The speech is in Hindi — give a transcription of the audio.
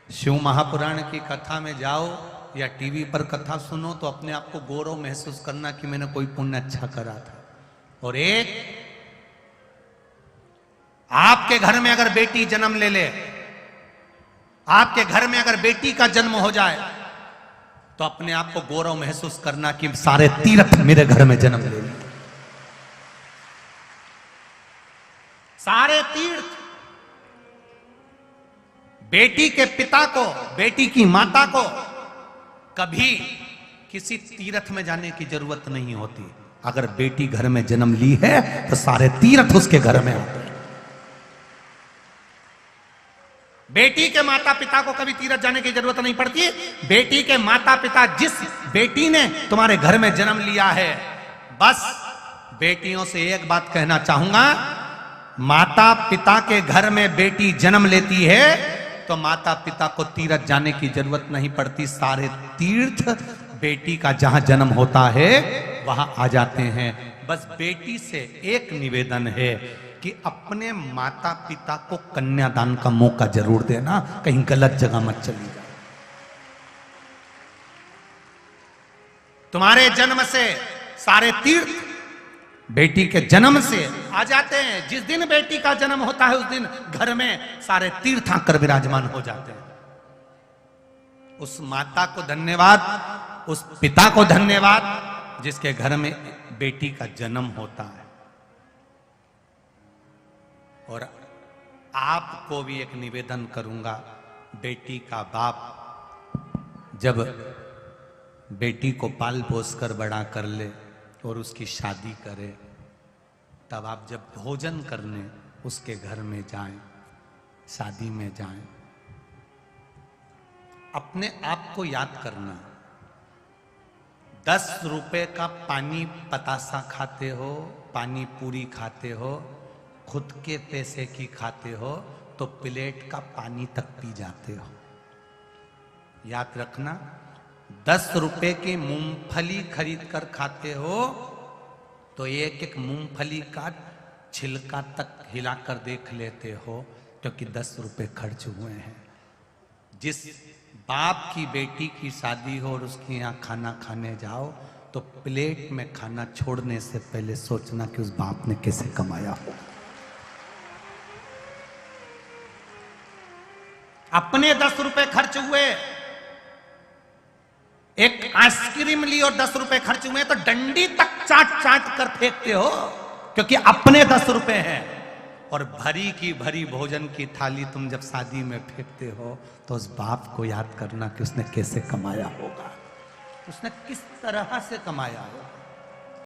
शिव महापुराण की कथा में जाओ या टीवी पर कथा सुनो तो अपने आप को गौरव महसूस करना कि मैंने कोई पुण्य अच्छा करा था। और एक आपके घर में अगर बेटी जन्म ले ले, आपके घर में अगर बेटी का जन्म हो जाए तो अपने आप को गौरव महसूस करना कि सारे तीर्थ मेरे घर में जन्म ले लिए। सारे तीर्थ बेटी के पिता को, बेटी की माता को कभी किसी तीर्थ में जाने की जरूरत नहीं होती। अगर बेटी घर में जन्म ली है तो सारे तीर्थ उसके घर में आते हैं। बेटी के माता पिता को कभी तीर्थ जाने की जरूरत नहीं पड़ती। बेटी के माता पिता, जिस बेटी ने तुम्हारे घर में जन्म लिया है, बस बेटियों से एक बात कहना चाहूंगा, माता पिता के घर में बेटी जन्म लेती है तो माता पिता को तीर्थ जाने की जरूरत नहीं पड़ती। सारे तीर्थ बेटी का जहां जन्म होता है वहां आ जाते हैं। बस बेटी से एक निवेदन है कि अपने माता पिता को कन्यादान का मौका जरूर देना, कहीं गलत जगह मत चली जाए। तुम्हारे जन्म से सारे तीर्थ बेटी के जन्म से आ जाते हैं। जिस दिन बेटी का जन्म होता है उस दिन घर में सारे तीर्थ आकर विराजमान हो जाते हैं। उस माता को धन्यवाद, उस पिता को धन्यवाद जिसके घर में बेटी का जन्म होता है। और आपको भी एक निवेदन करूंगा, बेटी का बाप जब बेटी को पाल पोस कर बड़ा कर ले और उसकी शादी करे, तब आप जब भोजन करने उसके घर में जाएं, शादी में जाएं, अपने आप को याद करना, 10 रुपए का पानी पतासा खाते हो, पानी पूरी खाते हो, खुद के पैसे की खाते हो तो प्लेट का पानी तक पी जाते हो। याद रखना, 10 रुपए की मूंगफली खरीद कर खाते हो तो एक एक मूंगफली का छिलका तक हिलाकर देख लेते हो, क्योंकि 10 रुपए खर्च हुए हैं। जिस बाप की बेटी की शादी हो और उसके यहाँ खाना खाने जाओ तो प्लेट में खाना छोड़ने से पहले सोचना कि उस बाप ने कैसे कमाया हो। अपने 10 रुपए खर्च हुए, एक आइसक्रीम ली और 10 रुपए खर्च हुए तो डंडी तक चाट चाट कर फेंकते हो, क्योंकि अपने 10 रुपए हैं। और भरी की भरी भोजन की थाली तुम जब शादी में फेंकते हो तो उस बाप को याद करना कि उसने कैसे कमाया होगा, उसने किस तरह से कमाया होगा।